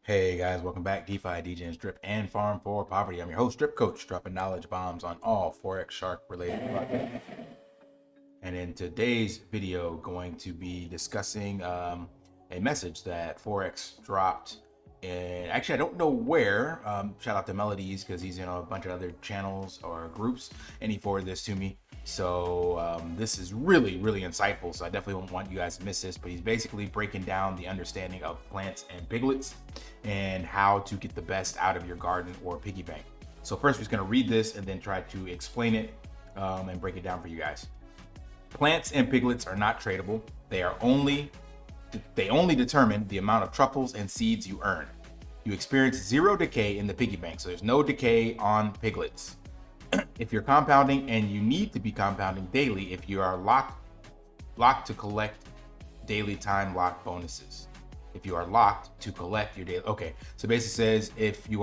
Hey guys, welcome back. DeFi, degens, drip, and farm for poverty. I'm your host, Drip Coach, dropping knowledge bombs on all Forex Shark related projects. And in today's video, going to be discussing a message that Forex dropped. And actually, I don't know where. Shout out to Melodies because he's in a bunch of other channels or groups, and he forwarded this to me. So this is really insightful. So I definitely don't want you guys to miss this. But he's basically breaking down the understanding of plants and piglets and how to get the best out of your garden or piggy bank. So first, we're just going to read this and then try to explain it and break it down for you guys. Plants and piglets are not tradable. They only determine the amount of truffles and seeds you earn. You experience zero decay in the piggy bank, so there's no decay on piglets. If you're compounding, and you need to be compounding daily if you are locked to collect daily time lock bonuses. If you are locked to collect your daily, okay. So basically says if you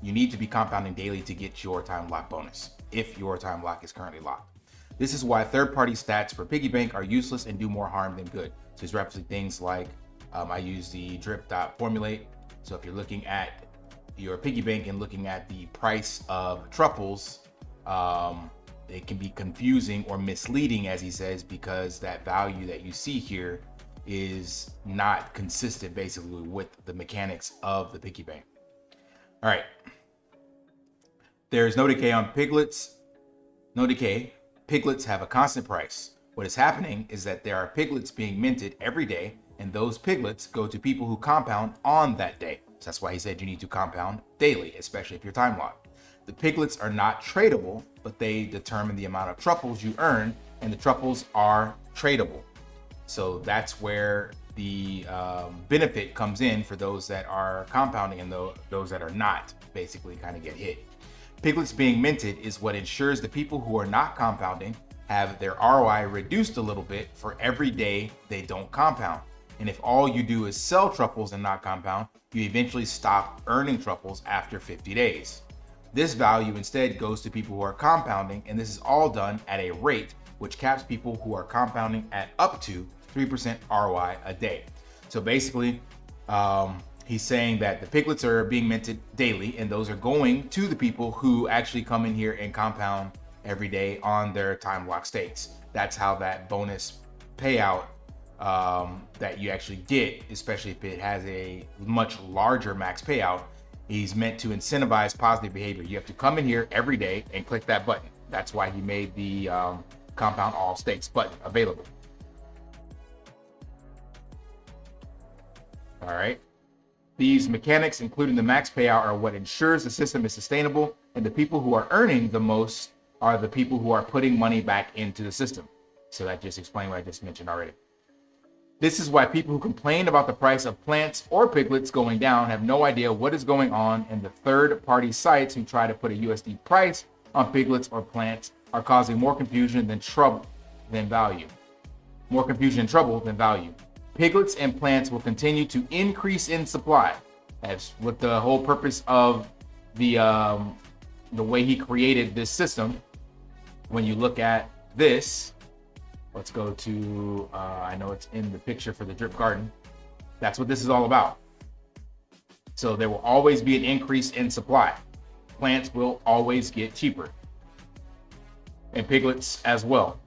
need to be compounding daily to get your time lock bonus if your time lock is currently locked. This is why third-party stats for piggy bank are useless and do more harm than good. So he's referencing things like I use the drip.formulate. So if you're looking at your piggy bank and looking at the price of truffles, it can be confusing or misleading, as he says, because that value that you see here is not consistent basically with the mechanics of the piggy bank. All right. There's no decay on piglets. No decay. Piglets have a constant price. What is happening is that there are piglets being minted every day, and those piglets go to people who compound on that day. So that's why he said you need to compound daily, especially if you're time locked. The piglets are not tradable, but they determine the amount of truffles you earn, and the truffles are tradable. So that's where the benefit comes in for those that are compounding, and those that are not basically kind of get hit. Piglets being minted is what ensures the people who are not compounding have their ROI reduced a little bit for every day they don't compound. And if all you do is sell truffles and not compound, you eventually stop earning truffles after 50 days. This value instead goes to people who are compounding, and this is all done at a rate which caps people who are compounding at up to 3% ROI a day. So basically, he's saying that the piglets are being minted daily, and those are going to the people who actually come in here and compound every day on their time lock stakes. That's how that bonus payout that you actually get, especially if it has a much larger max payout, he's meant to incentivize positive behavior. You have to come in here every day and click that button. That's why he made the compound all stakes button available. All right. These mechanics, including the max payout, are what ensures the system is sustainable, and the people who are earning the most are the people who are putting money back into the system. So that just explained what I just mentioned already. This is why people who complain about the price of plants or piglets going down have no idea what is going on, and the third-party sites who try to put a USD price on piglets or plants are causing more confusion than trouble than value. More confusion and trouble than value. Piglets and plants will continue to increase in supply. That's what the whole purpose of the way he created this system. When you look at this, let's go to, I know it's in the picture for the drip garden. That's what this is all about. So there will always be an increase in supply. Plants will always get cheaper. And piglets as well.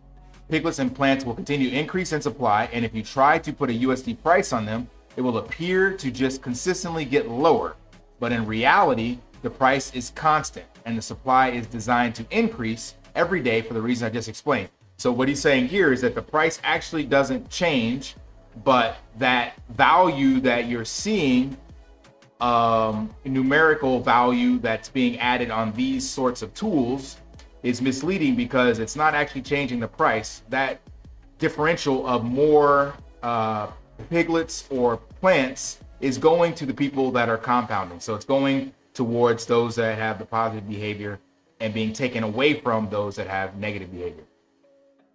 Piglets and plants will continue to increase in supply, and if you try to put a USD price on them, it will appear to just consistently get lower. But in reality, the price is constant, and the supply is designed to increase every day for the reason I just explained. So what he's saying here is that the price actually doesn't change, but that value that you're seeing, numerical value that's being added on these sorts of tools, is misleading because it's not actually changing the price. That differential of more piglets or plants is going to the people that are compounding. So it's going towards those that have the positive behavior and being taken away from those that have negative behavior.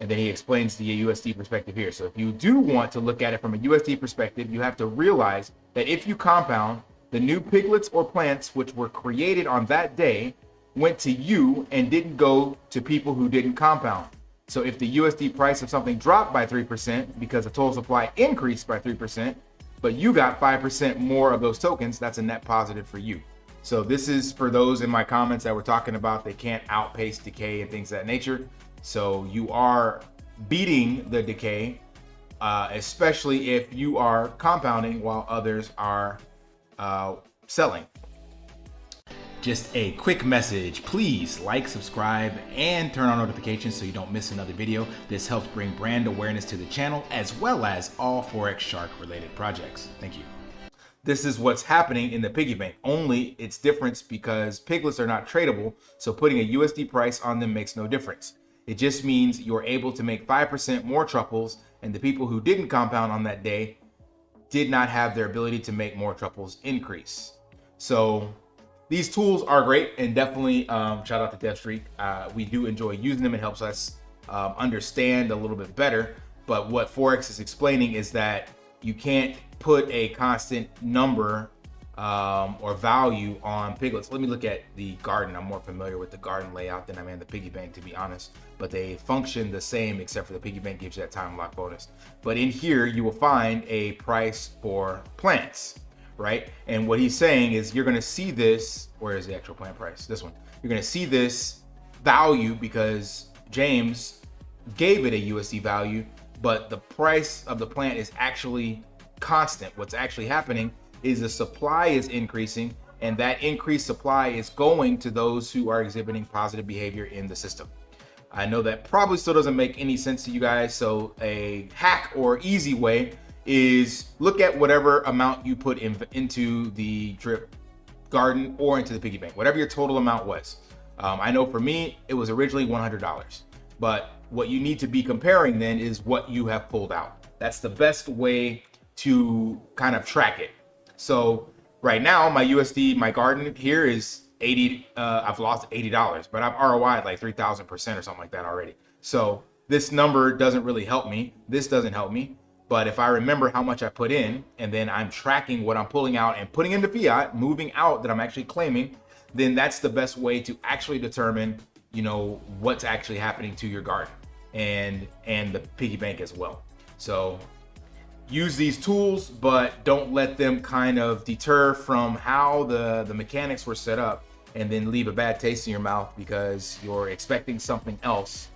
And then he explains the USD perspective here. So if you do want to look at it from a USD perspective, you have to realize that if you compound, the new piglets or plants which were created on that day went to you and didn't go to people who didn't compound. So if the USD price of something dropped by 3% because the total supply increased by 3%, but you got 5% more of those tokens. That's a net positive for you. So this is for those in my comments that were talking about they can't outpace decay and things of that nature. So you are beating the decay, especially if you are compounding while others are selling. Just a quick message, please like, subscribe, and turn on notifications so you don't miss another video. This helps bring brand awareness to the channel as well as all Forex Shark related projects. Thank you. This is what's happening in the piggy bank, only it's different because piglets are not tradable, so putting a USD price on them makes no difference. It just means you're able to make 5% more truffles, and the people who didn't compound on that day did not have their ability to make more truffles increase. So these tools are great, and definitely shout out to DevStreak. We do enjoy using them. It helps us understand a little bit better. But what Forex is explaining is that you can't put a constant number or value on piglets. Let me look at the garden. I'm more familiar with the garden layout than I am in the piggy bank, to be honest. But they function the same, except for the piggy bank gives you that time lock bonus. But in here, you will find a price for plants, right? And what he's saying is you're going to see this. Where is the actual plant price? This one. You're going to see this value because James gave it a USD value, but the price of the plant is actually constant. What's actually happening is the supply is increasing, and that increased supply is going to those who are exhibiting positive behavior in the system. I know that probably still doesn't make any sense to you guys, so a hack or easy way is look at whatever amount you put into the drip garden or into the piggy bank, whatever your total amount was. I know for me, it was originally $100, but what you need to be comparing then is what you have pulled out. That's the best way to kind of track it. So right now, my USD, my garden here is 80. I've lost $80, but I've ROI'd like 3,000% or something like that already. So this number doesn't really help me. This doesn't help me. But if I remember how much I put in, and then I'm tracking what I'm pulling out and putting into fiat, moving out that I'm actually claiming, then that's the best way to actually determine, you know, what's actually happening to your garden and the piggy bank as well. So use these tools, but don't let them kind of deter from how the mechanics were set up and then leave a bad taste in your mouth because you're expecting something else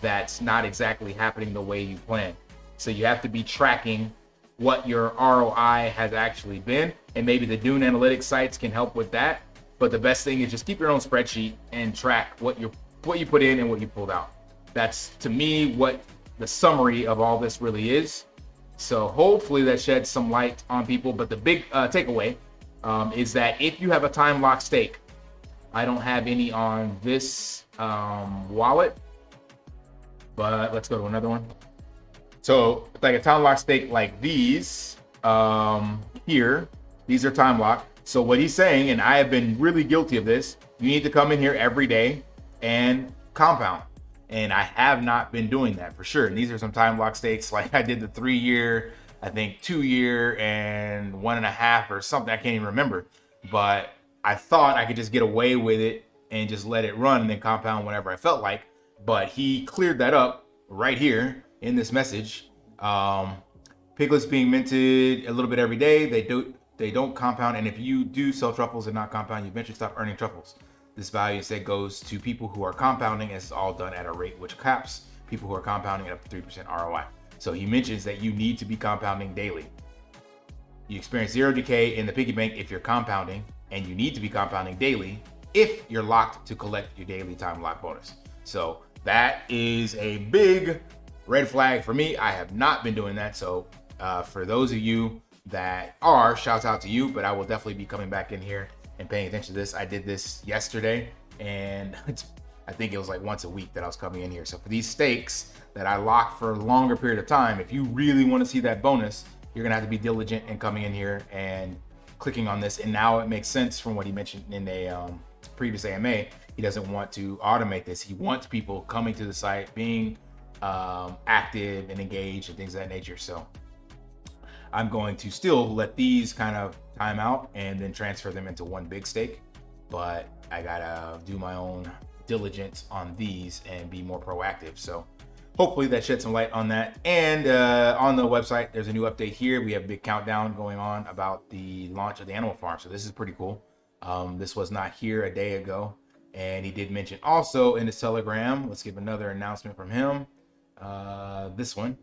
that's not exactly happening the way you planned. So you have to be tracking what your ROI has actually been, and maybe the Dune Analytics sites can help with that. But the best thing is just keep your own spreadsheet and track what you put in and what you pulled out. That's, to me, what the summary of all this really is. So hopefully that sheds some light on people. But the big takeaway is that if you have a time lock stake, I don't have any on this wallet, but let's go to another one. So like a time lock stake like these here, these are time lock. So what he's saying, and I have been really guilty of this, you need to come in here every day and compound. And I have not been doing that for sure. And these are some time lock stakes. Like I did the 3-year, I think 2-year and 1.5 or something. I can't even remember. But I thought I could just get away with it and just let it run and then compound whenever I felt like. But he cleared that up right here in this message. Piglets being minted a little bit every day. They don't compound. And if you do sell truffles and not compound, you eventually stop earning truffles. This value instead goes to people who are compounding, as it's all done at a rate which caps people who are compounding at up to 3% ROI. So he mentions that you need to be compounding daily. You experience 0 decay in the piggy bank if you're compounding, and you need to be compounding daily if you're locked to collect your daily time lock bonus. So that is a big red flag for me. I have not been doing that. So for those of you that are, shouts out to you, but I will definitely be coming back in here and paying attention to this. I did this yesterday, and I think it was like once a week that I was coming in here. So for these stakes that I lock for a longer period of time, if you really want to see that bonus, you're gonna have to be diligent in coming in here and clicking on this. And now it makes sense from what he mentioned in a previous AMA. He doesn't want to automate this. He wants people coming to the site, being active and engaged and things of that nature. So I'm going to still let these kind of time out and then transfer them into one big stake. But I gotta do my own diligence on these and be more proactive. So hopefully that shed some light on that. And on the website, there's a new update here. We have a big countdown going on about the launch of the animal farm. So this is pretty cool. This was not here a day ago. And he did mention also in his Telegram, let's give another announcement from him. This one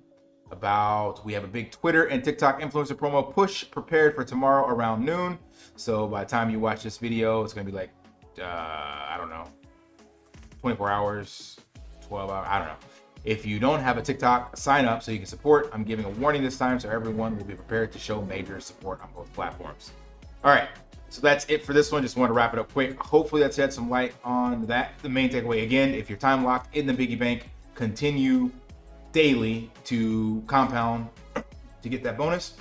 about we have a big Twitter and TikTok influencer promo push prepared for tomorrow around noon. So by the time you watch this video, it's going to be like, I don't know, 24 hours, 12 hours, I don't know. If you don't have a TikTok, sign up so you can support. I'm giving a warning this time so everyone will be prepared to show major support on both platforms. All right, so that's it for this one. Just want to wrap it up quick. Hopefully that shed some light on that. The main takeaway, again, if you're time locked in the Piggy Bank, continue daily to compound to get that bonus.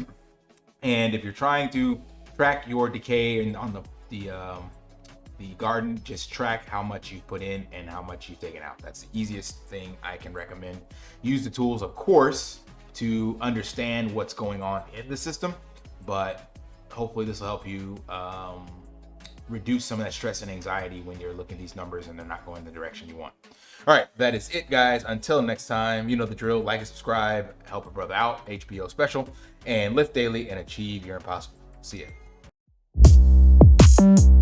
And if you're trying to track your decay and on the garden, just track how much you've put in and how much you've taken out. That's the easiest thing I can recommend. Use the tools, of course, to understand what's going on in the system, but hopefully this will help you reduce some of that stress and anxiety when you're looking at these numbers and they're not going the direction you want. All right, that is it, guys. Until next time, you know the drill. Like and subscribe, help a brother out, HBO special, and lift daily and achieve your impossible. See ya.